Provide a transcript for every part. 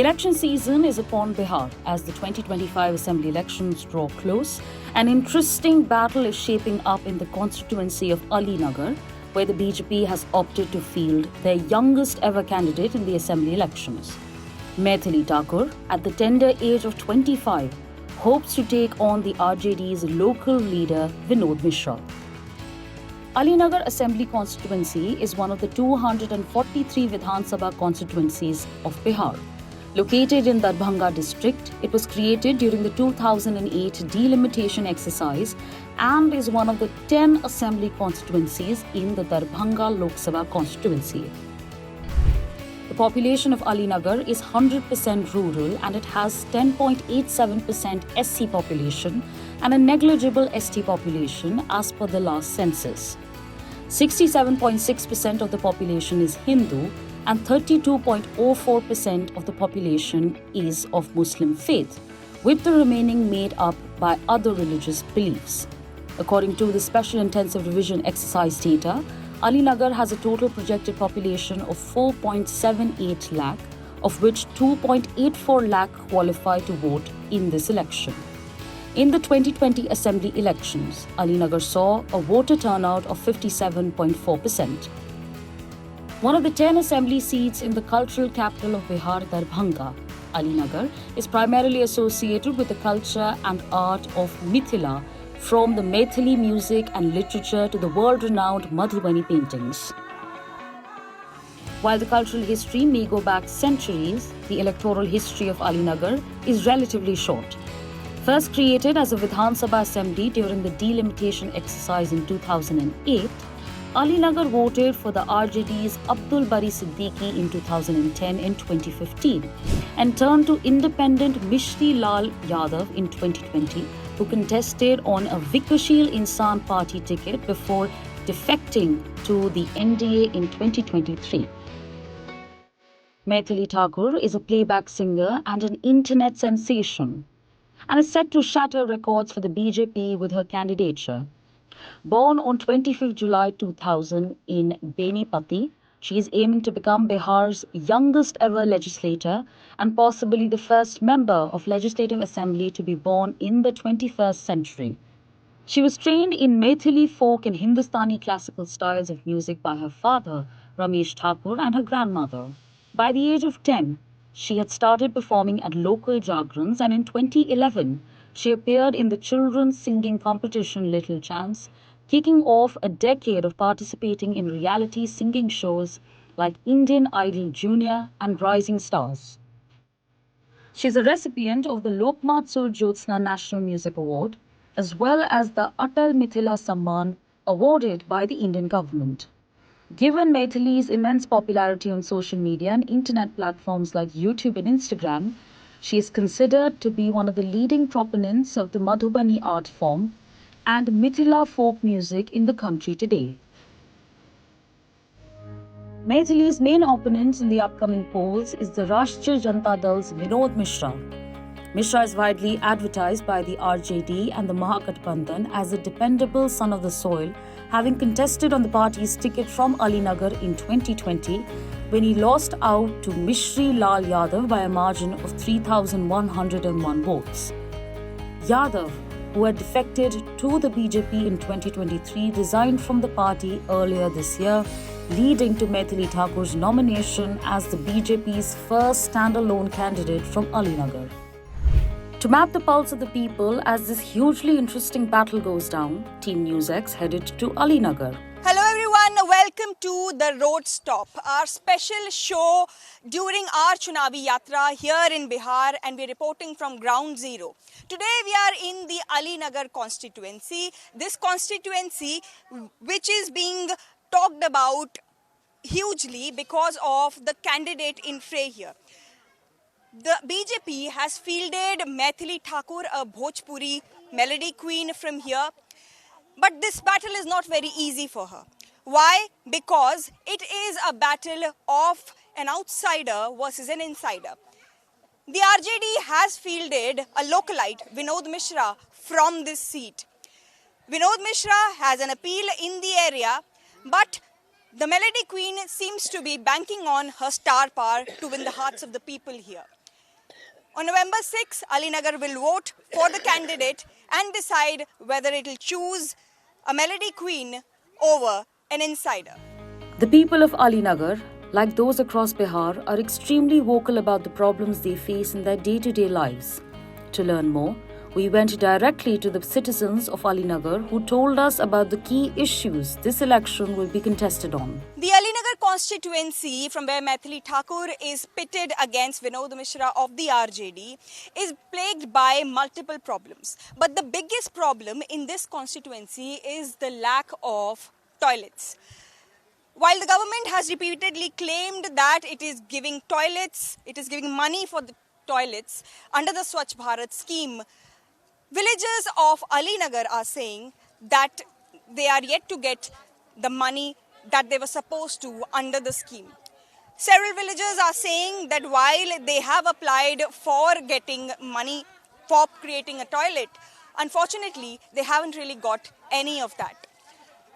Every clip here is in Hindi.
Election season is upon Bihar as the 2025 assembly elections draw close. An interesting battle is shaping up in the constituency of Alinagar, where the BJP has opted to field their youngest ever candidate in the assembly elections. Maithili Thakur, at the tender age of 25, hopes to take on the RJD's local leader Vinod Mishra. Alinagar Assembly constituency is one of the 243 Vidhan Sabha constituencies of Bihar. Located in Darbhanga district, it was created during the 2008 delimitation exercise and is one of the 10 assembly constituencies in the Darbhanga Lok Sabha constituency. The population of Alinagar is 100% rural and it has 10.87% SC population and a negligible ST population as per the last census. 67.6% of the population is Hindu and 32.04% of the population is of Muslim faith, with the remaining made up by other religious beliefs. According to the Special Intensive Revision exercise data, Alinagar has a total projected population of 4.78 lakh, of which 2.84 lakh qualify to vote in this election. In the 2020 assembly elections, Alinagar saw a voter turnout of 57.4%. One of the 10 assembly seats in the cultural capital of Bihar, Darbhanga, Alinagar, is primarily associated with the culture and art of Mithila, from the Maithili music and literature to the world-renowned Madhubani paintings. While the cultural history may go back centuries, the electoral history of Alinagar is relatively short. First created as a Vidhan Sabha assembly during the delimitation exercise in 2008, Alinagar voted for the RJD's Abdul Bari Siddiqui in 2010 and 2015 and turned to independent Mishri Lal Yadav in 2020, who contested on a Vikashil Insan Party ticket before defecting to the NDA in 2023. Maithili Thakur is a playback singer and an internet sensation, and is set to shatter records for the BJP with her candidature. Born on 25th July 2000 in Benipati, she is aiming to become Bihar's youngest ever legislator and possibly the first member of Legislative Assembly to be born in the 21st century. She was trained in Maithili folk and Hindustani classical styles of music by her father, Ramesh Thakur, and her grandmother. By the age of 10, she had started performing at local Jagrans, and in 2011, she appeared in the children's singing competition Little Champs, kicking off a decade of participating in reality singing shows like Indian Idol Junior and Rising Stars. She is a recipient of the Lokmatsur Jyotsna National Music Award, as well as the Atal Mithila Samman awarded by the Indian government. Given Maithili's immense popularity on social media and internet platforms like YouTube and Instagram, she is considered to be one of the leading proponents of the Madhubani art form and Mithila folk music in the country today. Maithili's main opponent in the upcoming polls is the Rashtriya Janata Dal's Vinod Mishra. Mishra is widely advertised by the RJD and the Mahagathbandhan as a dependable son of the soil, having contested on the party's ticket from Alinagar in 2020 when he lost out to Mishri Lal Yadav by a margin of 3,101 votes. Yadav, who had defected to the BJP in 2023, resigned from the party earlier this year, leading to Maithili Thakur's nomination as the BJP's first standalone candidate from Alinagar. To map the pulse of the people as this hugely interesting battle goes down, Team NewsX headed to Alinagar. Hello everyone, welcome to The Road Stop, our special show during our Chunavi Yatra here in Bihar, and we're reporting from Ground Zero. Today we are in the Alinagar constituency, this constituency which is being talked about hugely because of the candidate in fray here. The BJP has fielded Maithili Thakur, a Bhojpuri melody queen from here. But this battle is not very easy for her. Why? Because it is a battle of an outsider versus an insider. The RJD has fielded a localite, Vinod Mishra, from this seat. Vinod Mishra has an appeal in the area, but the melody queen seems to be banking on her star power to win the hearts of the people here. On November 6, Alinagar will vote for the candidate and decide whether it will choose a melody queen over an insider. The people of Alinagar, like those across Bihar, are extremely vocal about the problems they face in their day-to-day lives. To learn more, we went directly to the citizens of Alinagar who told us about the key issues this election will be contested on. The Alinagar constituency, from where Maithili Thakur is pitted against Vinod Mishra of the RJD, is plagued by multiple problems. But the biggest problem in this constituency is the lack of toilets. While the government has repeatedly claimed that it is giving toilets, it is giving money for the toilets under the Swachh Bharat scheme, villagers of Alinagar are saying that they are yet to get the money that they were supposed to under the scheme. Several villagers are saying that while they have applied for getting money for creating a toilet, unfortunately, they haven't really got any of that.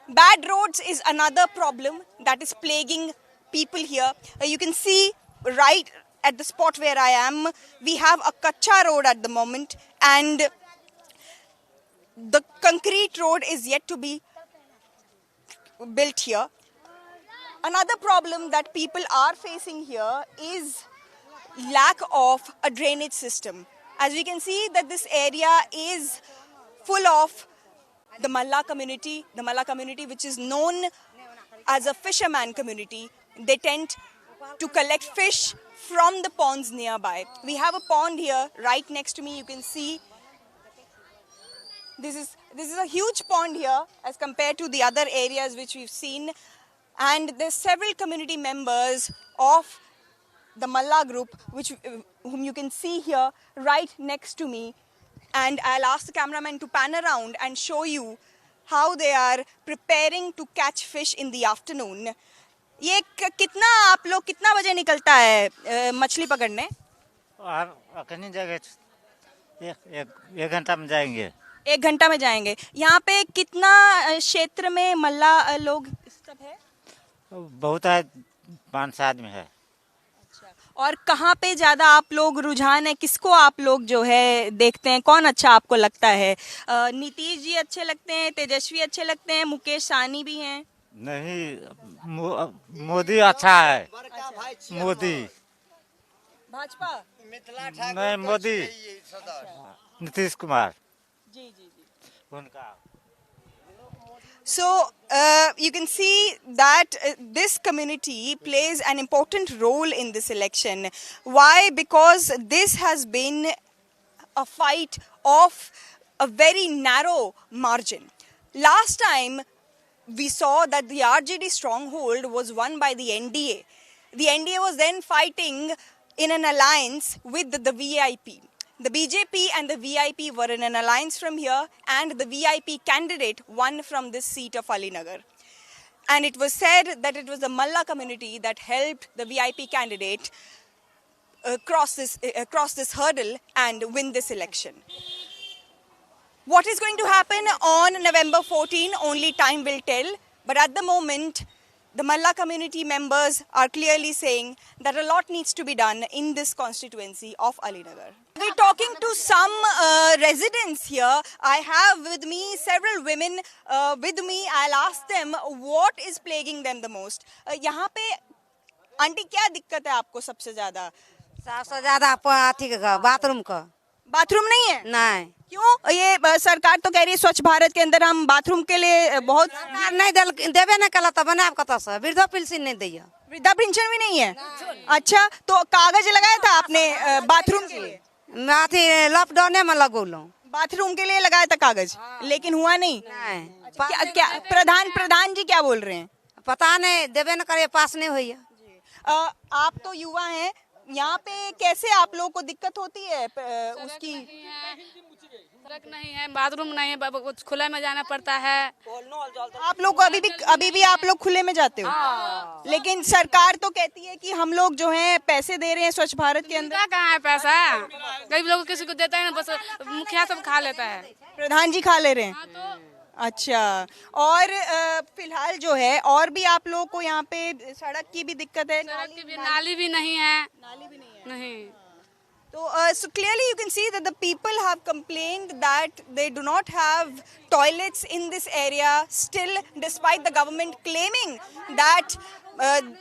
Bad roads is another problem that is plaguing people here. You can see right at the spot where I am, we have a kacha road at the moment, and the concrete road is yet to be built here. Another problem that people are facing here is lack of a drainage system. As we can see that this area is full of the Malla community which is known as a fisherman community. They tend to collect fish from the ponds nearby. We have a pond here right next to me. You can see this is a huge pond here as compared to the other areas which we've seen, and there's several community members of the Malla group whom you can see here right next to me, and I'll ask the cameraman to pan around and show you how they are preparing to catch fish in the afternoon. ये कितना आप लोग कितना बजे निकलता है मछली पकड़ने? कहीं जगह एक घंटा में जाएंगे। 1 घंटा में जाएंगे। यहाँ पे कितना क्षेत्र में मल्ला लोग सब है? बहुत है, 5-6 आदमी है। अच्छा, और कहाँ पे ज्यादा आप लोग रुझान है, किसको आप लोग जो है देखते हैं, कौन अच्छा आपको लगता है? नीतीश जी अच्छे लगते हैं, तेजस्वी अच्छे लगते हैं, मुकेश सहनी भी हैं? नहीं, मोदी अच्छा है। मोदी भाजपा नहीं, मोदी नीतीश कुमार जी जी जी उनका। So you can see that this community plays an important role in this election. Why? Because this has been a fight of a very narrow margin. Last time we saw that the RJD stronghold was won by the NDA. The NDA was then fighting in an alliance with the VIP. The BJP and the VIP were in an alliance from here, and the VIP candidate won from this seat of Alinagar. And it was said that it was the Malla community that helped the VIP candidate cross this hurdle and win this election. What is going to happen on November 14? Only time will tell. But at the moment, the Malla community members are clearly saying that a lot needs to be done in this constituency of Alinagar. We're talking to some residents here. I have with me several women with me. I'll ask them what is plaguing them the most. यहाँ पे आंटी क्या दिक्कत है आपको सबसे ज्यादा? सबसे ज्यादा बाथरूम का। बाथरूम नहीं है? नहीं। क्यों? ये सरकार तो कह रही है स्वच्छ भारत के अंदर हम बाथरूम के लिए बहुत नहीं देवे नहीं कला तब बनाब कत से वृद्धा पेंशन नहीं दिया। वृद्धा पेंशन भी नहीं है? अच्छा, तो कागज लगाया था आपने बाथरूम के लिए? लॉकडाउन में लगोलो। बाथरूम के लिए लगाया था कागज, लेकिन हुआ नहीं? नहीं। क्या प्रधान जी क्या बोल रहे हैं? पता नहीं, देवे न करे, पास नहीं हुई। आप तो युवा हैं, यहाँ पे कैसे आप लोगों को दिक्कत होती है उसकी? सड़क नहीं है, बाथरूम नहीं है, खुले में जाना पड़ता है। आप लोग अभी भी आप लोग खुले में जाते हो? लेकिन सरकार तो कहती है कि हम लोग जो हैं पैसे दे रहे हैं स्वच्छ भारत के अंदर। कहाँ है पैसा? गरीब लोग किसी को देता है ना, बस मुखिया सब खा लेता है। प्रधान जी खा ले रहे हैं? अच्छा, और फिलहाल जो है और भी आप लोगों को यहाँ पे सड़क की भी दिक्कत है? नाली भी नहीं है। नाली भी नहीं है? नहीं। तो So clearly you can see that the people have complained that they do not have toilets in this area still, despite the government claiming that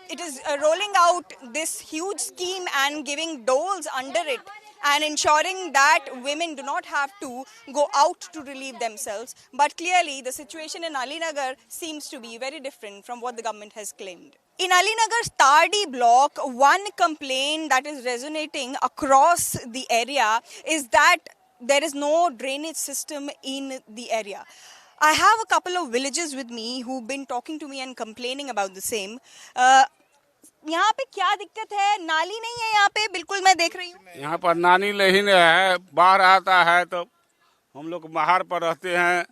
it is rolling out this huge scheme and giving doles under it and ensuring that women do not have to go out to relieve themselves. But clearly the situation in Alinagar seems to be very different from what the government has claimed. In Alinagar's Tardi block, one complaint that is resonating across the area is that there is no drainage system in the area. I have a couple of villagers with me who've been talking to me and complaining about the same. यहाँ पे क्या दिक्कत है? नाली नहीं है यहाँ पे, बिल्कुल मैं देख रही हूँ। यहाँ पर नाली नहीं है, बाढ़ आता है तो हम लोग बाहर पर रहते हैं,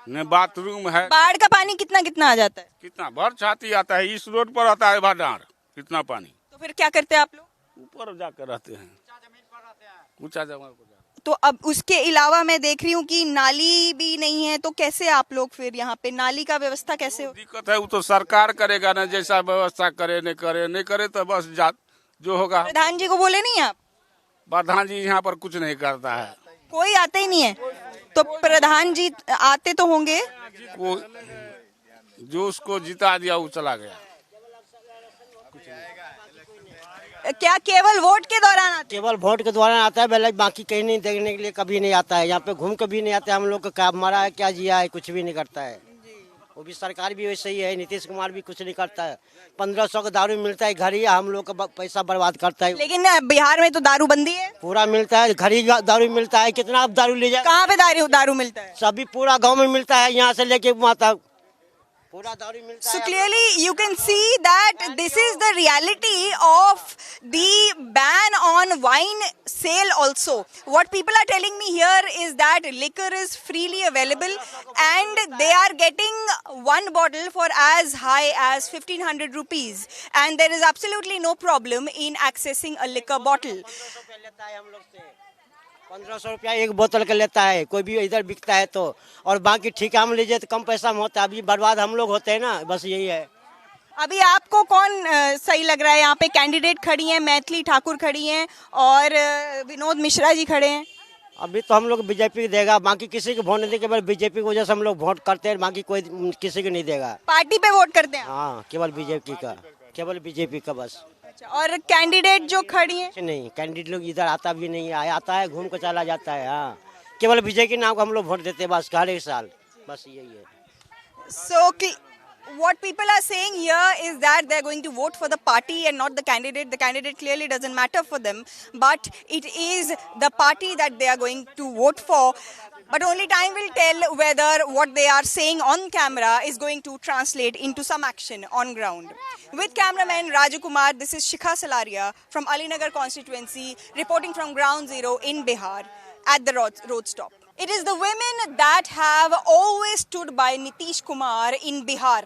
न बाथरूम है। बाढ़ का पानी कितना कितना आ जाता है? कितना भर छाती आता है, इस रोड पर आता है भंडार, कितना पानी। तो फिर क्या करते हैं आप लोग? ऊपर जाकर रहते हैं, ऊंचा जगह पर। तो अब उसके अलावा मैं देख रही हूँ कि नाली भी नहीं है, तो कैसे आप लोग फिर यहाँ पे नाली का व्यवस्था कैसे हो? दिक्कत है, वो तो सरकार करेगा ना, जैसा व्यवस्था करे नहीं करे तो बस जो होगा। प्रधान जी को बोले नहीं आप? प्रधान जी यहाँ पर कुछ नहीं करता है, कोई आता ही नहीं है। तो प्रधान जी आते तो होंगे। वो जो उसको जिता दिया वो चला गया। क्या केवल वोट के दौरान आते? केवल वोट के दौरान आता है, पहले बाकी कहीं नहीं देखने के लिए कभी नहीं आता है। यहाँ पे घूम के भी नहीं आता है, हम लोग का क्या मरा है क्या जिया है कुछ भी नहीं करता है। वो भी सरकार भी वैसे ही है, नीतीश कुमार भी कुछ नहीं करता है। 1500 का दारू मिलता है घर ही, हम लोग का पैसा बर्बाद करता है। लेकिन बिहार में तो दारू बंदी है। पूरा मिलता है, घर ही दारू मिलता है। कितना आप दारू ले जाए? कहाँ पे दारू मिलता है? सभी पूरा गाँव में मिलता है, यहाँ से लेके वहाँ तक पूरा दारू मिलता है। So clearly you can see that this is the reality of the ban on wine sale also. What people are telling me here is that liquor is freely available and they are getting one bottle for as high as 1500 rupees and there is absolutely no problem in accessing a liquor bottle. 1500 रुपया एक बोतल का लेता है, कोई भी इधर बिकता है तो। और बाकी ठेका में लीजिए तो कम पैसा में होता है। अभी बर्बाद हम लोग होते हैं ना, बस यही है। अभी आपको कौन सही लग रहा है? यहाँ पे कैंडिडेट खड़ी हैं, मैथिली ठाकुर खड़ी हैं और विनोद मिश्रा जी खड़े हैं। अभी तो हम लोग बीजेपी देगा, बाकी किसी को वोट नहीं देगा। केवल बीजेपी की वजह से हम लोग वोट करते हैं, बाकी कोई किसी को नहीं देगा। पार्टी पे वोट करते हैं? हाँ, केवल बीजेपी का, केवल बीजेपी का बस। और कैंडिडेट जो खड़ी हैं? नहीं, कैंडिडेट लोग इधर आता भी नहीं है, आता है घूम कर चला जाता है। हाँ, केवल बीजेपी के नाम को हम लोग वोट देते हैं बस हर एक साल, बस यही है। So what people are saying here is that they're going to vote for the party and not the candidate. The candidate clearly doesn't matter for them, but it is the party that they are going to vote for. But only time will tell whether what they are saying on camera is going to translate into some action on ground. With cameraman Raju Kumar, this is Shikha Salaria from Alinagar constituency, reporting from Ground Zero in Bihar at the road stop. It is the women that have always stood by Nitish Kumar in Bihar.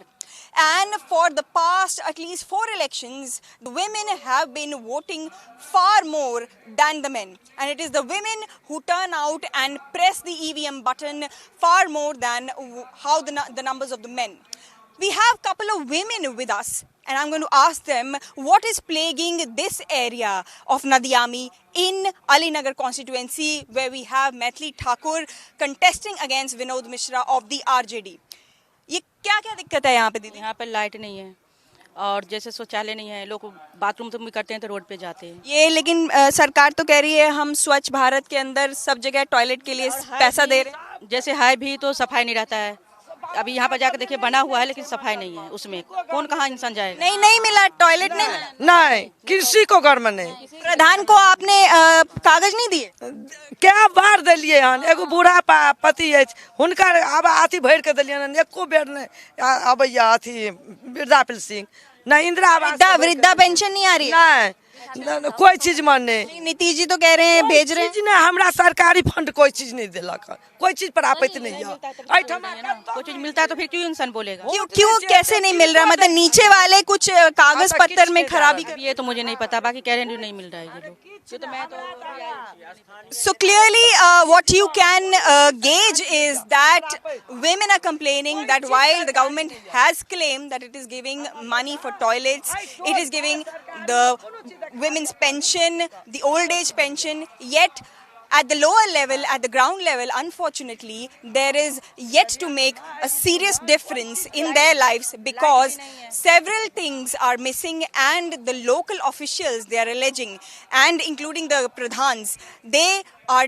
And for the past at least 4 elections, the women have been voting far more than the men. And it is the women who turn out and press the EVM button far more than how the numbers of the men. We have a couple of women with us. And I'm going to ask them what is plaguing this area of Nadiami in Alinagar constituency where we have Maithili Thakur contesting against Vinod Mishra of the RJD. ये क्या क्या दिक्कत है यहाँ पे दीदी? यहाँ पर लाइट नहीं है और जैसे शौचालय नहीं है, लोग बाथरूम तो भी करते हैं तो रोड पे जाते हैं। ये लेकिन सरकार तो कह रही है हम स्वच्छ भारत के अंदर सब जगह टॉयलेट के लिए पैसा दे रहे हैं। जैसे है भी तो सफाई नहीं रहता है। अभी यहाँ पर जाकर देखिए बना हुआ है लेकिन सफाई नहीं है, उसमें कौन कहाँ इंसान जाएगा? नहीं मिला, टॉयलेट नहीं मिला। नहीं, किसी को घर में नहीं। प्रधान को आपने कागज नहीं दिए? क्या बार दिलिए हन, एगो बूढ़ा पति है हुनकर अब अथी भर के दिलिए हन, एको बेर नहीं अबैया अथी वृद्धा पेंशन नहीं, इंदिरा आवास वृद्धा पेंशन नहीं आ रही है? नहीं, कोई चीज में नहीं। नीतीश जी तो कह रहे हैं भेज रहे हैं। हमरा सरकारी फंड कोई चीज नहीं दिलक, कोई चीज प्राप्त नहीं है। कोई चीज मिलता है तो फिर क्यों इंसान बोलेगा? क्यों कैसे नहीं मिल रहा? मतलब नीचे वाले कुछ कागज पत्तर में खराबी कर... ये तो मुझे नहीं पता, बाकी कह रहे हैं नहीं मिल रहा है ये लोग। So clearly what you can gauge is that women are complaining that while the government has claimed that it is giving money for toilets, it is giving the women's pension, the old age pension, yet at the lower level, at the ground level, unfortunately, there is yet to make a serious difference in their lives because several things are missing, and the local officials, they are alleging, and including the pradhans, they are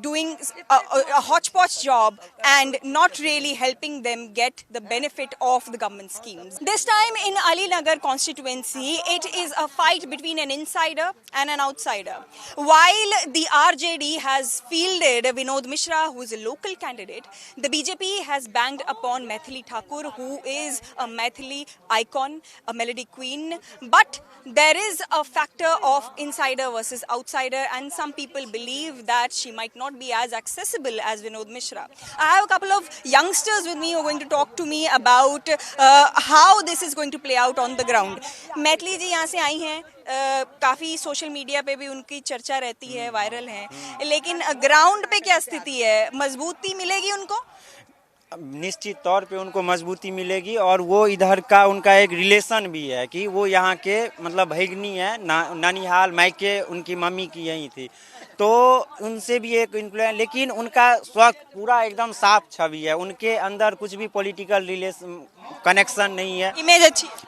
doing a hodgepodge job and not really helping them get the benefit of the government schemes. This time in Ali Nagar constituency, it is a fight between an insider and an outsider. While the RJD has fielded Vinod Mishra, who is a local candidate, the BJP has banged upon Maithili Thakur, who is a Maithili icon, a melody queen. But there is a factor of insider versus outsider, and some people believe that she might not be as accessible as Vinod Mishra. I have a couple of youngsters with me who are going to talk to me about how this is going to play out on the ground. Maithili जी यहाँ से आई हैं, काफ़ी सोशल मीडिया पे भी उनकी चर्चा रहती है, वायरल हैं, लेकिन ग्राउंड पे क्या स्थिति है? मजबूती मिलेगी उनको? निश्चित तौर पे उनको मजबूती मिलेगी, और वो इधर का उनका एक रिलेशन भी है कि वो यहाँ के मतलब भैगनी है, नानीहाल मायके उनकी मम्मी की यही थी, तो उनसे भी एक इन्फ्लुएंस, लेकिन उनका स्वक पूरा एकदम साफ छवि है, उनके अंदर कुछ भी पॉलिटिकल रिलेशन कनेक्शन नहीं है,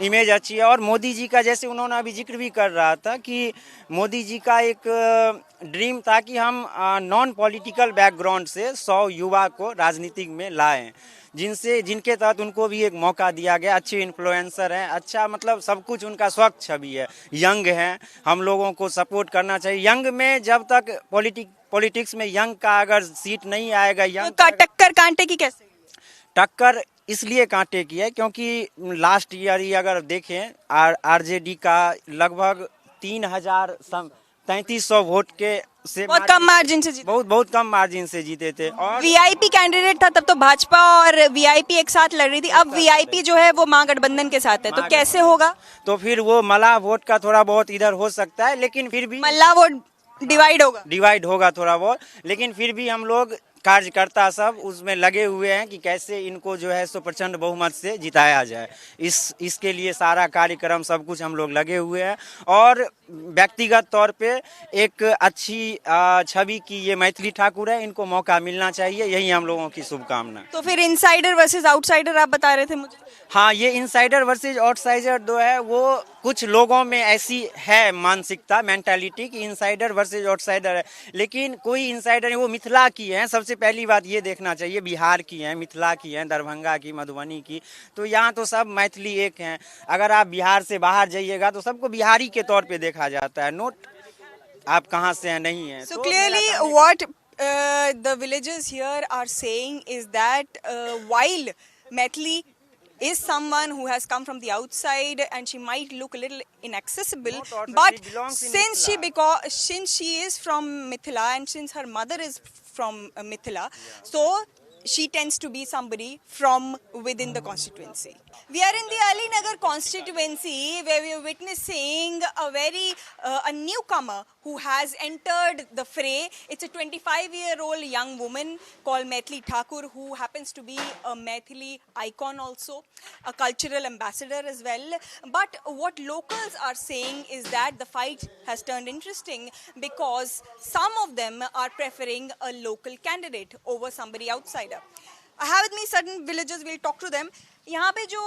इमेज अच्छी है। और मोदी जी का, जैसे उन्होंने अभी जिक्र भी कर रहा था कि मोदी जी का एक ड्रीम था कि हम नॉन पॉलिटिकल बैकग्राउंड से 100 युवा को राजनीतिक में लाएं, जिनके तहत उनको भी एक मौका दिया गया। अच्छे इन्फ्लुएंसर हैं, अच्छा मतलब सब कुछ उनका स्वच्छ छवि है, यंग हैं, हम लोगों को सपोर्ट करना चाहिए। यंग में जब तक पॉलिटिक्स में यंग का अगर सीट नहीं आएगा, यंग तो टक्कर कांटे की कैसे? टक्कर इसलिए कांटे की है क्योंकि लास्ट ईयर ही अगर देखें आरजेडी का लगभग 3,3300 वोट के से बहुत कम मार्जिन से जीते, बहुत कम मार्जिन से जीते थे। और वीआईपी कैंडिडेट था तब तो भाजपा और वीआईपी एक साथ लड़ रही थी, अब वीआईपी जो है वो महागठबंधन के साथ है, तो कैसे होगा? तो फिर वो मल्लाह वोट का थोड़ा बहुत इधर हो सकता है, लेकिन फिर भी मल्लाह वोट डिवाइड होगा थोड़ा बहुत, लेकिन फिर भी हम लोग कार्यकर्ता सब उसमें लगे हुए हैं कि कैसे इनको जो है सो प्रचंड बहुमत से जिताया जाए। इसके लिए सारा कार्यक्रम सब कुछ हम लोग लगे हुए हैं, और व्यक्तिगत तौर पे एक अच्छी छवि की ये मैथिली ठाकुर है, इनको मौका मिलना चाहिए, यही हम लोगों की शुभकामना। तो फिर इनसाइडर वर्सेस आउटसाइडर आप बता रहे थे मुझे? हाँ, ये इनसाइडर वर्सेस आउटसाइडर जो है वो कुछ लोगों में ऐसी है मानसिकता, मेंटालिटी कि इनसाइडर वर्सेस आउटसाइडर है, लेकिन कोई इनसाइडर नहीं, वो मिथिला की है। सबसे पहली बात ये देखना चाहिए, बिहार की है, मिथिला की है, दरभंगा की, मधुबनी की, तो यहाँ तो सब मैथिली एक हैं। अगर आप बिहार से बाहर जाइएगा तो सबको बिहारी के तौर पे देखा जाता है, नोट आप कहाँ से हैं नहीं है। So clearly what the villagers here are saying is that while Maithili is someone who has come from the outside and she might look a little inaccessible, but since she is from Mithila and since her mother is from Mithila, so she tends to be somebody from within the constituency. We are in the Ali Nagar constituency where we are witnessing a newcomer who has entered the fray. It's a 25-year-old young woman called Maithili Thakur, who happens to be a Maithili icon also, a cultural ambassador as well. But what locals are saying is that the fight has turned interesting because some of them are preferring a local candidate over somebody outsider. I have with me certain villagers, we'll talk to them. यहाँ पे जो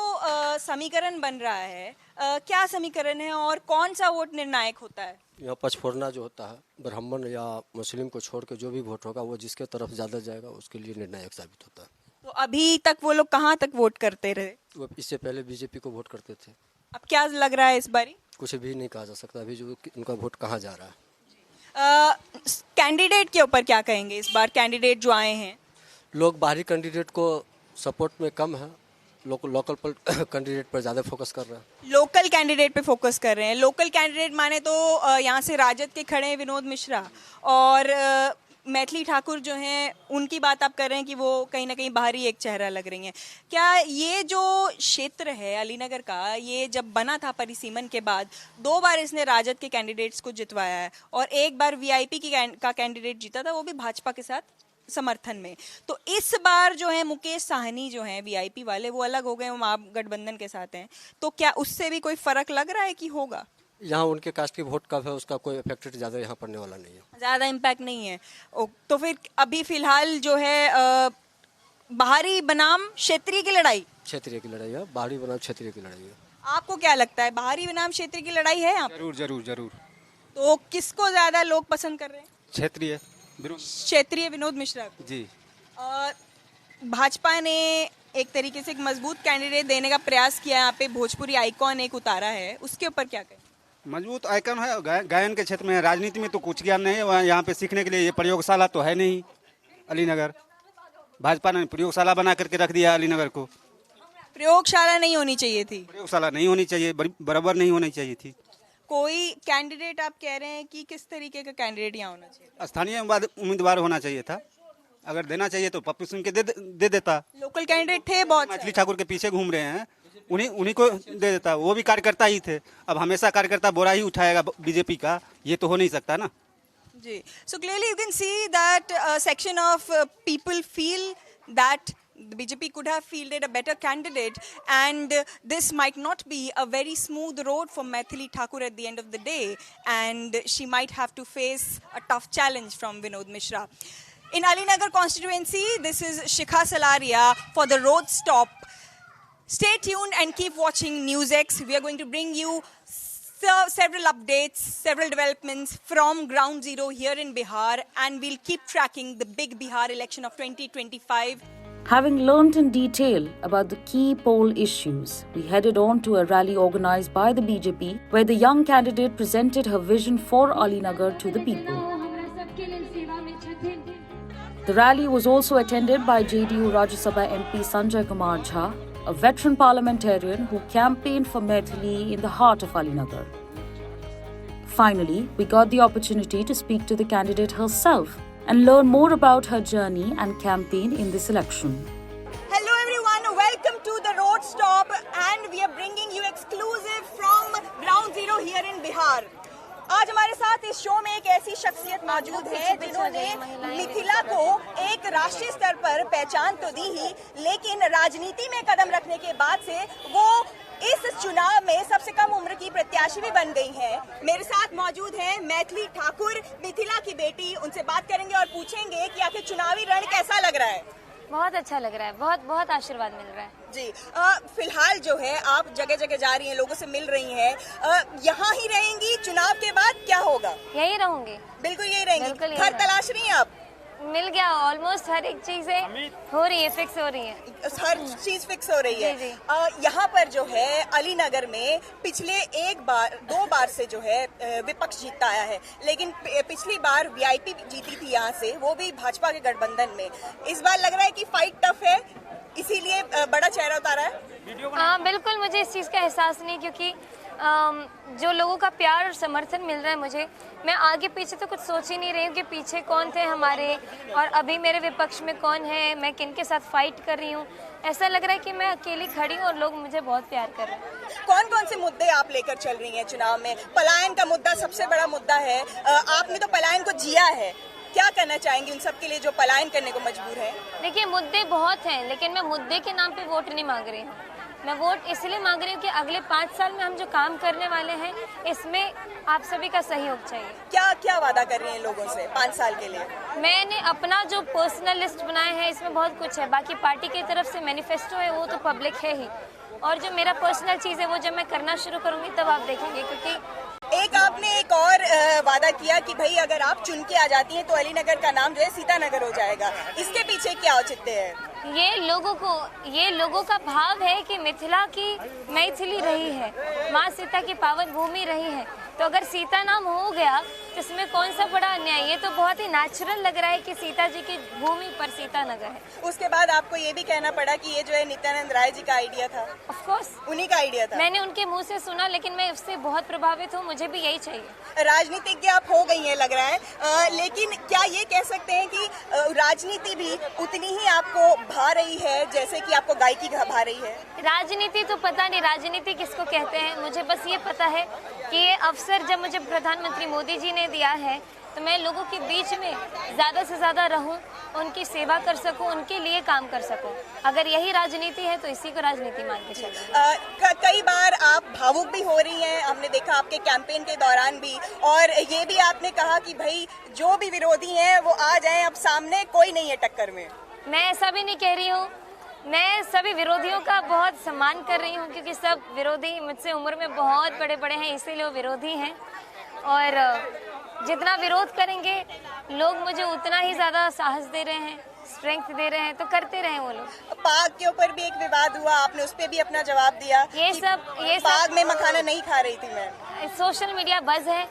समीकरण बन रहा है, क्या समीकरण है और कौन सा वोट निर्णायक होता है? यहाँ पचफोरना जो होता है, ब्राह्मण या मुस्लिम को छोड़ के जो भी वोट होगा वो जिसके तरफ ज़्यादा जाएगा उसके लिए निर्णायक साबित होता है। तो अभी तक वो लोग कहाँ तक वोट करते रहे? वो इससे पहले बीजेपी को वोट करते थे। अब क्या लग रहा है इस बारी? कुछ भी नहीं कहा जा सकता अभी जो उनका वोट कहाँ जा रहा है। कैंडिडेट के ऊपर क्या कहेंगे इस बार? कैंडिडेट जो आए हैं, लोग बाहरी कैंडिडेट को सपोर्ट में कम है, लोकल कैंडिडेट पर ज़्यादा फोकस कर रहे हैं। लोकल कैंडिडेट पे फोकस कर रहे हैं। लोकल कैंडिडेट माने तो यहाँ से राजद के खड़े हैं विनोद मिश्रा, और मैथिली ठाकुर जो हैं उनकी बात आप कर रहे हैं कि वो कहीं ना कहीं बाहरी एक चेहरा लग रही हैं। क्या ये जो क्षेत्र है अलीनगर का, ये जब बना था परिसीमन के बाद 2 बार इसने राजद के कैंडिडेट्स को जितवाया है और 1 बार वीआईपी का कैंडिडेट जीता था, वो भी भाजपा के साथ समर्थन में। तो इस बार जो है मुकेश साहनी जो हैं वीआईपी वाले, वो अलग हो गए, वो महागठबंधन के साथ हैं, तो क्या उससे भी कोई फर्क लग रहा है कि होगा? यहाँ उनके कास्ट की वोट कब है उसका कोई इफेक्ट ज़्यादा यहाँ पड़ने वाला नहीं है। ज़्यादा इम्पैक्ट नहीं है। तो फिर अभी फिलहाल जो है बाहरी बनाम क्षेत्रीय की लड़ाई, क्षेत्रीय की लड़ाई है, बाहरी बनाम क्षेत्रीय की लड़ाई है। आपको क्या लगता है बाहरी बनाम क्षेत्रीय की लड़ाई है यहाँ पे? जरूर जरूर जरूर। तो किसको ज्यादा लोग पसंद कर रहे हैं? क्षेत्रीय क्षेत्रीय विनोद मिश्रा को। जी। भाजपा ने एक तरीके से एक मजबूत कैंडिडेट देने का प्रयास किया, यहाँ पे भोजपुरी आइकॉन एक उतारा है, उसके ऊपर क्या कहें? मजबूत आइकन है, गायन के क्षेत्र में, राजनीति में तो कुछ ज्ञान नहीं है। यहाँ पे सीखने के लिए ये प्रयोगशाला तो है नहीं। अलीनगर भाजपा ने प्रयोगशाला बना करके रख दिया अलीनगर को। प्रयोगशाला नहीं होनी चाहिए थी, प्रयोगशाला नहीं होनी चाहिए, बराबर नहीं होनी चाहिए थी। कोई कैंडिडेट आप कह रहे हैं कि किस तरीके का कैंडिडेट यहाँ होना चाहिए? स्थानीय उम्मीदवार होना चाहिए था। अगर देना चाहिए तो पप्पू सिंह के दे देता। लोकल कैंडिडेट थे बहुत, मैथिली ठाकुर के पीछे घूम रहे हैं, उन्हीं को दे देता। वो भी कार्यकर्ता ही थे। अब हमेशा कार्यकर्ता बोरा ही उठाएगा बीजेपी का, ये तो हो नहीं सकता ना जी। So clearly you can see that a section of people feel that the BJP could have fielded a better candidate, and this might not be a very smooth road for Maithili Thakur at the end of the day, and she might have to face a tough challenge from Vinod Mishra. In Alinagar constituency, this is Shikha Salaria for the Road Stop. Stay tuned and keep watching NewsX. We are going to bring you several updates, several developments from ground zero here in Bihar, and we'll keep tracking the big Bihar election of 2025. Having learnt in detail about the key poll issues, we headed on to a rally organized by the BJP, where the young candidate presented her vision for Alinagar to the people. The rally was also attended by JDU Rajya Sabha MP Sanjay Kumar Jha, a veteran parliamentarian who campaigned for Maithili in the heart of Alinagar. Finally, we got the opportunity to speak to the candidate herself and learn more about her journey and campaign in this election. Hello everyone, welcome to the Road Stop, and we are bringing you exclusive from ground zero here in Bihar. आज हमारे साथ इस शो में एक ऐसी शख्सियत मौजूद है जिन्होंने मिथिला को एक राष्ट्रीय स्तर पर पहचान तो दी ही, लेकिन राजनीति में कदम रखने के बाद से वो इस चुनाव में सबसे कम उम्र की प्रत्याशी भी बन गई हैं। मेरे साथ मौजूद हैं मैथिली ठाकुर, मिथिला की बेटी। उनसे बात करेंगे और पूछेंगे कि आखिर चुनावी रण कैसा लग रहा है। बहुत अच्छा लग रहा है, बहुत बहुत आशीर्वाद मिल रहा है जी। फिलहाल जो है आप जगह जगह जा रही हैं, लोगों से मिल रही हैं, यहाँ ही रहेंगी? चुनाव के बाद क्या होगा? यही रहूंगी। बिल्कुल यही रहेंगी। घर तलाश रही हैं आप? मिल गया, ऑलमोस्ट हर एक चीज हो रही है, फिक्स हो रही है, हर चीज फिक्स हो रही है। जी। यहाँ पर जो है अलीनगर में पिछले दो बार से जो है विपक्ष जीतता आया है, लेकिन पिछली बार वीआईपी जीती थी यहाँ से, वो भी भाजपा के गठबंधन में। इस बार लग रहा है कि फाइट टफ है, इसीलिए बड़ा चेहरा उतारा है। हाँ बिल्कुल, मुझे इस चीज का एहसास नहीं, क्योंकि जो लोगों का प्यार और समर्थन मिल रहा है मुझे, मैं आगे पीछे तो कुछ सोच ही नहीं रही हूँ कि पीछे कौन थे हमारे और अभी मेरे विपक्ष में कौन है, मैं किन के साथ फाइट कर रही हूँ। ऐसा लग रहा है कि मैं अकेली खड़ी हूँ और लोग मुझे बहुत प्यार कर रहे हैं। कौन कौन से मुद्दे आप लेकर चल रही हैं चुनाव में? पलायन का मुद्दा सबसे बड़ा मुद्दा है, आपने तो पलायन को जिया है, क्या करना चाहेंगे उन सब के लिए जो पलायन करने को मजबूर है? देखिए मुद्दे बहुत हैं, लेकिन मैं मुद्दे के नाम पे वोट नहीं मांग रही हूँ। मैं वोट इसलिए मांग रही हूँ कि अगले 5 साल में हम जो काम करने वाले हैं, इसमें आप सभी का सहयोग चाहिए। क्या क्या वादा कर रही हैं लोगों से 5 साल के लिए? मैंने अपना जो पर्सनल लिस्ट बनाया है, इसमें बहुत कुछ है। बाकी पार्टी की तरफ से मैनिफेस्टो है, वो तो पब्लिक है ही, और जो मेरा पर्सनल चीज़ है वो जब मैं करना शुरू करूँगी तब आप देखेंगे। क्योंकि आपने एक और वादा किया कि भाई अगर आप चुन के आ जाती हैं तो अलीनगर का नाम जो है सीतानगर हो जाएगा, इसके पीछे क्या औचित्य है? ये लोगों का भाव है कि मिथिला की मैथिली रही है, माँ सीता की पावन भूमि रही है, तो अगर सीता नाम हो गया तो इसमें कौन सा बड़ा अन्याय? ये तो बहुत ही नेचुरल लग रहा है कि सीता जी की भूमि पर सीतानगर है। उसके बाद आपको ये भी कहना पड़ा कि ये जो है नित्यानंद राय जी का आइडिया था। ऑफ कोर्स उन्हीं का आइडिया था। मैंने उनके मुंह से सुना, लेकिन मैं उससे बहुत प्रभावित हूँ, मुझे भी यही चाहिए। राजनीतिज्ञ आप हो गई हैं लग रहा है, लेकिन क्या ये कह सकते हैं कि राजनीति भी उतनी ही आपको भा रही है जैसे कि आपको गायकी भा रही है? राजनीति तो पता नहीं राजनीति किसको कहते हैं, मुझे बस ये पता है कि ये अवसर जब मुझे प्रधानमंत्री मोदी जी ने दिया है तो मैं लोगों के बीच में ज़्यादा से ज़्यादा रहूं, उनकी सेवा कर सकूं, उनके लिए काम कर सकूं। अगर यही राजनीति है तो इसी को राजनीति मान के चलें। कई बार आप भावुक भी हो रही हैं, हमने देखा आपके कैंपेन के दौरान भी, और ये भी आपने कहा कि भाई जो भी विरोधी हैं वो आ जाएं, अब सामने कोई नहीं है टक्कर में। मैं ऐसा भी नहीं कह रही हूँ, मैं सभी विरोधियों का बहुत सम्मान कर रही हूँ, क्योंकि सब विरोधी मुझसे उम्र में बहुत बड़े बड़े हैं, इसीलिए वो विरोधी हैं। और जितना विरोध करेंगे लोग मुझे उतना ही ज़्यादा साहस दे रहे हैं, स्ट्रेंथ दे रहे हैं, तो करते रहे वो लोग। पाक के ऊपर भी एक विवाद हुआ, आपने उस पर भी अपना जवाब दिया। ये सब पाक में मखाना नहीं खा रही थी मैं। सोशल मीडिया बज़ है,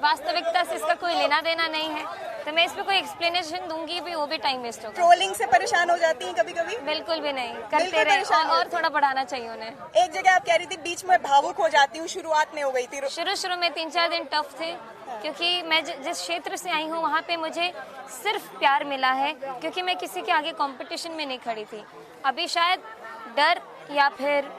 वास्तविकता से इसका कोई लेना देना नहीं है, तो मैं इस पे कोई एक्सप्लेनेशन दूंगी भी, वो भी टाइम वेस्ट होगा। ट्रोलिंग से परेशान हो जाती हैं कभी-कभी? बिल्कुल भी नहीं, करते रहे और थोड़ा बढ़ाना चाहिए उन्हें। एक जगह आप कह रही थी बीच में भावुक हो जाती हूँ, शुरुआत में हो गई थी। शुरू में 3-4 दिन टफ थे, क्योंकि मैं जिस क्षेत्र से आई हूँ वहाँ पे मुझे सिर्फ प्यार मिला है, क्योंकि मैं किसी के आगे कंपटीशन में नहीं खड़ी थी। अभी शायद डर या फिर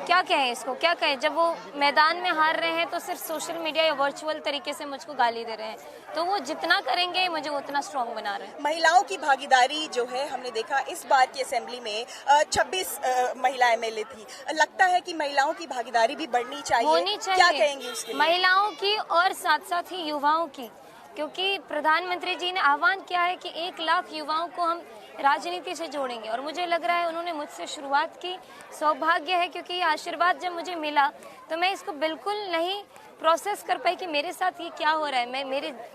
क्या कहें इसको, क्या कहें, जब वो मैदान में हार रहे हैं तो सिर्फ सोशल मीडिया या वर्चुअल तरीके से मुझको गाली दे रहे हैं, तो वो जितना करेंगे मुझे उतना स्ट्रांग बना रहे हैं। महिलाओं की भागीदारी जो है, हमने देखा इस बार की असेंबली में 26 महिला एमएलए थी। लगता है कि महिलाओं की भागीदारी भी बढ़नी चाहिए, होनी चाहिए। क्या कहेंगी उसके लिए? महिलाओं की और साथ साथ ही युवाओं की, क्योंकि प्रधानमंत्री जी ने आह्वान किया है कि 1 लाख युवाओं को हम राजनीति से जोड़ेंगे, और मुझे लग रहा है उन्होंने मुझसे शुरुआत की। सौभाग्य है, क्योंकि ये आशीर्वाद जब मुझे मिला तो मैं इसको बिल्कुल नहीं प्रोसेस कर पाई कि मेरे साथ ये क्या हो रहा है।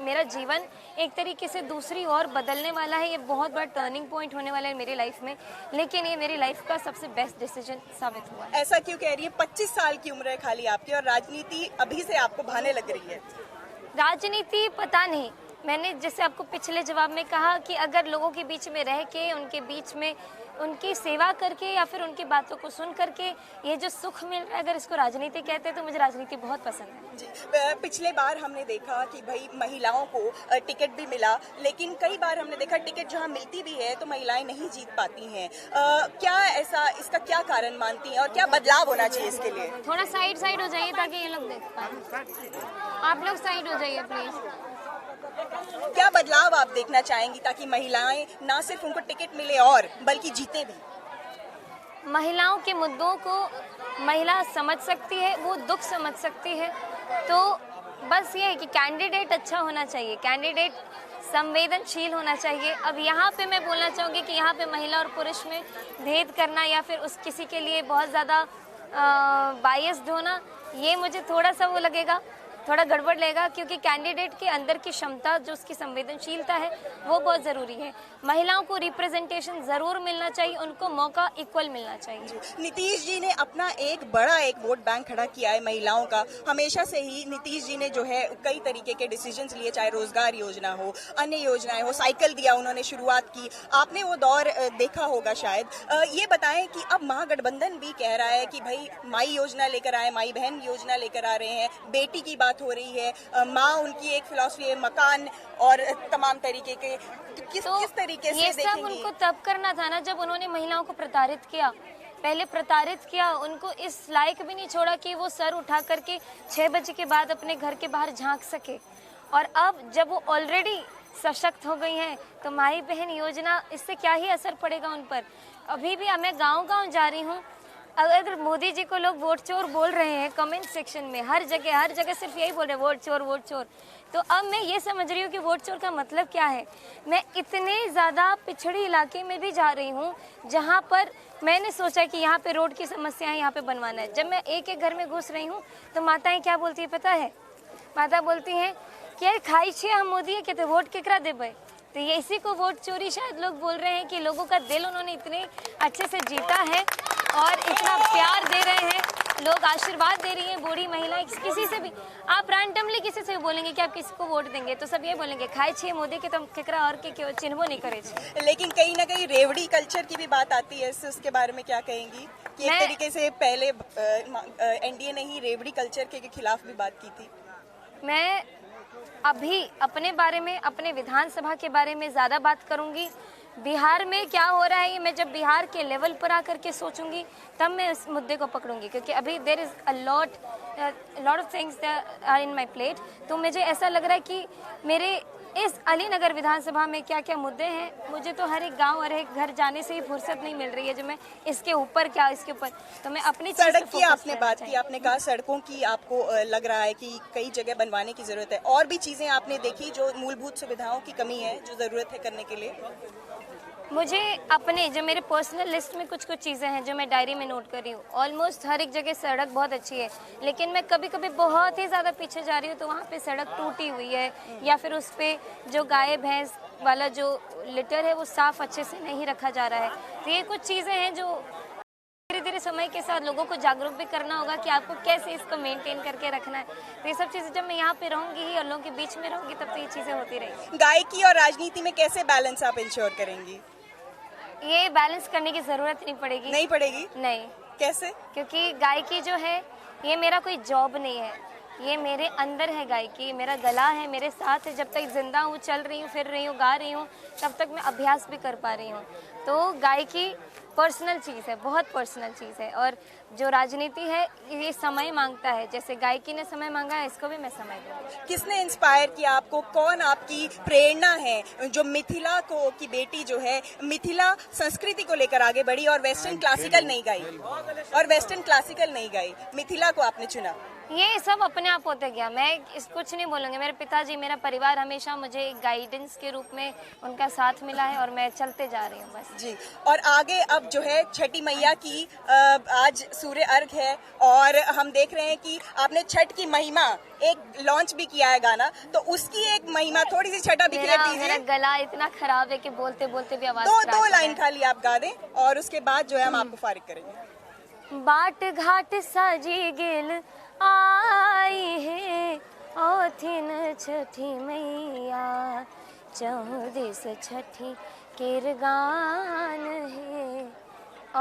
मेरा जीवन एक तरीके से दूसरी ओर बदलने वाला है, ये बहुत बड़ा टर्निंग पॉइंट होने वाला है मेरी लाइफ में, लेकिन ये मेरी लाइफ का सबसे बेस्ट डिसीजन साबित हुआ है। ऐसा क्यों कह रही है? 25 साल की उम्र है खाली आपकी, और राजनीति अभी से आपको भाने लग रही है। राजनीति पता नहीं, मैंने जैसे आपको पिछले जवाब में कहा कि अगर लोगों के बीच में रह के, उनके बीच में उनकी सेवा करके या फिर उनकी बातों को सुन करके ये जो सुख मिल रहा है, अगर इसको राजनीति कहते हैं तो मुझे राजनीति बहुत पसंद है। जी, पिछले बार हमने देखा कि भाई महिलाओं को टिकट भी मिला, लेकिन कई बार हमने देखा टिकट जहां मिलती भी है तो महिलाएं नहीं जीत पाती हैं। क्या ऐसा, इसका क्या कारण मानती हैं और क्या बदलाव होना चाहिए इसके लिए? थोड़ा साइड हो जाइए ताकि ये लोग देख पाए। आप लोग साइड हो जाइए प्लीज। क्या बदलाव आप देखना चाहेंगी ताकि महिलाएं ना सिर्फ उनको टिकट मिले और बल्कि जीते भी? महिलाओं के मुद्दों को महिला समझ सकती है, वो दुख समझ सकती है, तो बस ये है कि कैंडिडेट अच्छा होना चाहिए, कैंडिडेट संवेदनशील होना चाहिए। अब यहाँ पे मैं बोलना चाहूँगी कि यहाँ पे महिला और पुरुष में भेद करना या फिर उस किसी के लिए बहुत ज़्यादा बायस्ड होना, ये मुझे थोड़ा सा वो लगेगा, थोड़ा गड़बड़ लगेगा, क्योंकि कैंडिडेट के अंदर की क्षमता, जो उसकी संवेदनशीलता है, वो बहुत ज़रूरी है। महिलाओं को रिप्रेजेंटेशन ज़रूर मिलना चाहिए, उनको मौका इक्वल मिलना चाहिए। नीतीश जी ने अपना एक बड़ा वोट बैंक खड़ा किया है महिलाओं का। हमेशा से ही नीतीश जी ने जो है कई तरीके के डिसीजंस लिए, चाहे रोजगार योजना हो, अन्य योजनाएं हो, साइकिल दिया उन्होंने, शुरुआत की, आपने वो दौर देखा होगा शायद। ये बताएं कि अब महागठबंधन भी कह रहा है कि भाई माई योजना लेकर आए, माई बहन योजना लेकर आ रहे हैं, बेटी की बात हो रही है, माँ उनकी एक फिलॉसफी है, मकान और तमाम तरीके के, किस तरीके से ये सब उनको तब करना था ना जब उन्होंने महिलाओं को प्रताड़ित किया, पहले प्रताड़ित किया, उनको इस लायक भी नहीं छोड़ा कि वो सर उठा करके 6 बजे के बाद अपने घर के बाहर झांक सके। और अब जब वो ऑलरेडी सशक्त हो गई हैं तो माई बहन योजना, इससे क्या ही असर पड़ेगा उन पर। अभी भी मैं गांव जा रही हूँ, अगर मोदी जी को लोग वोट चोर बोल रहे हैं कमेंट सेक्शन में, हर जगह सिर्फ यही बोल रहे हैं वोट चोर, तो अब मैं ये समझ रही हूँ कि वोट चोर का मतलब क्या है। मैं इतने ज़्यादा पिछड़ी इलाके में भी जा रही हूँ जहाँ पर मैंने सोचा कि यहाँ पे रोड की समस्या है, यहाँ पे बनवाना है। जब मैं एक घर में घुस रही हूँ तो माताएं क्या बोलती है पता है? माता बोलती हैं कि यार खाई छे हम मोदी के, तो वोट केकरा देबे। तो ये इसी को वोट चोरी शायद लोग बोल रहे हैं कि लोगों का दिल उन्होंने इतने अच्छे से जीता है और इतना प्यार दे रहे हैं, लोग आशीर्वाद दे रही हैं, बूढ़ी महिलाएं, किसी से भी आप रैंडमली किसी से बोलेंगे कि आप किसी को वोट देंगे तो सब ये बोलेंगे खाए छे मोदी के, तुम केकरा और के चिन्हबो नहीं करे छे। लेकिन कहीं ना कहीं रेवड़ी कल्चर की भी बात आती है, उसके बारे में क्या कहेंगी कि एक तरीके से पहले एनडीए ने ही रेवड़ी कल्चर के खिलाफ भी बात की थी? मैं अभी अपने बारे में, अपने विधानसभा के बारे में ज़्यादा बात करूंगी। बिहार में क्या हो रहा है ये मैं जब बिहार के लेवल पर आकर के सोचूंगी तब मैं इस मुद्दे को पकड़ूंगी, क्योंकि अभी there is a lot of things are in my plate. तो मुझे ऐसा लग रहा है कि मेरे इस अलीनगर विधानसभा में क्या क्या मुद्दे हैं, मुझे तो हर एक गांव और एक घर जाने से ही फुर्सत नहीं मिल रही है जो मैं इसके ऊपर तो मैं अपनी सड़क की आपने बात की, आपने कहा सड़कों की आपको लग रहा है कि कई जगह बनवाने की जरूरत है, और भी चीजें आपने देखी जो मूलभूत सुविधाओं की कमी है जो जरूरत है करने के लिए? मुझे अपने जो मेरे पर्सनल लिस्ट में कुछ चीज़ें हैं जो मैं डायरी में नोट कर रही हूँ। ऑलमोस्ट हर एक जगह सड़क बहुत अच्छी है, लेकिन मैं कभी कभी बहुत ही ज़्यादा पीछे जा रही हूँ तो वहाँ पे सड़क टूटी हुई है, या फिर उस पर जो गाय भैंस वाला जो लिटर है वो साफ़ अच्छे से नहीं रखा जा रहा है। तो ये कुछ चीज़ें हैं जो धीरे धीरे समय के साथ लोगों को जागरूक भी करना होगा कि आपको कैसे इसको मेंटेन करके रखना है। तो ये सब चीज़ें जब मैं यहाँ पे रहूँगी ही और लोगों के बीच में रहूँगी तब तो ये चीज़ें होती रहेंगी। गायकी और राजनीति में कैसे बैलेंस आप इंश्योर करेंगी? ये बैलेंस करने की ज़रूरत नहीं पड़ेगी। नहीं पड़ेगी? नहीं। कैसे? क्योंकि गायकी जो है ये मेरा कोई जॉब नहीं है, ये मेरे अंदर है गायकी, मेरा गला है, मेरे साथ है। जब तक जिंदा हूँ, चल रही हूँ, फिर रही हूँ, गा रही हूँ, तब तक मैं अभ्यास भी कर पा रही हूँ। तो गायकी पर्सनल चीज़ है, बहुत पर्सनल चीज़ है, और जो राजनीति है ये समय मांगता है। जैसे गायकी ने समय मांगा है, इसको भी मैं समय दूंगी। किसने इंस्पायर किया आपको? कौन आपकी प्रेरणा है जो मिथिला को की बेटी जो है मिथिला संस्कृति को लेकर आगे बढ़ी और वेस्टर्न क्लासिकल नहीं गाई, मिथिला को आपने चुना? ये सब अपने आप होते गया, मैं कुछ नहीं बोलूँगी। मेरे पिताजी, मेरा परिवार हमेशा मुझे एक गाइडेंस के रूप में उनका साथ मिला है और मैं चलते जा रही हूँ बस जी। और आगे अब जो है छठी मैया की आज सूर्य अर्घ है और हम देख रहे हैं कि आपने छठ की महिमा एक लॉन्च भी किया है गाना, तो उसकी एक महिमा थोड़ी सी छठा बिखरे दीजिए। मेरा गला इतना खराब है कि बोलते बोलते भी आवाज दो लाइन खाली आप गा दें और उसके बाद जो है हम आपको फारिग करेंगे। बाट घाट साजी गेल आई है ओथिन छठी मैया, चौदिस छठी किरगान है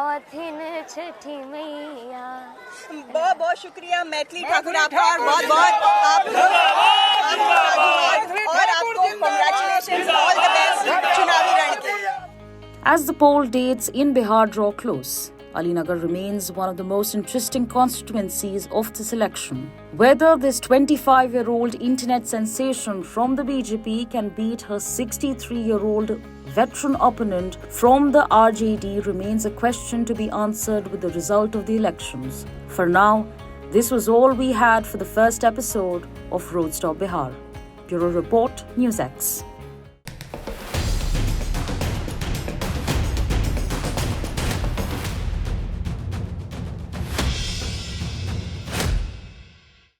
ओथिन छठी मैया। बहुत बहुत शुक्रिया मैथिली ठाकुर आपका, और बहुत बहुत और आपको कांग्रेचुलेशंस, ऑल द बेस्ट चुनावी रण के लिए। As the poll dates in Bihar draw close, Alinagar remains one of the most interesting constituencies of this election. Whether this 25-year-old internet sensation from the BJP can beat her 63-year-old veteran opponent from the RJD remains a question to be answered with the result of the elections. For now, this was all we had for the first episode of Roadstop Bihar. Bureau Report, NewsX.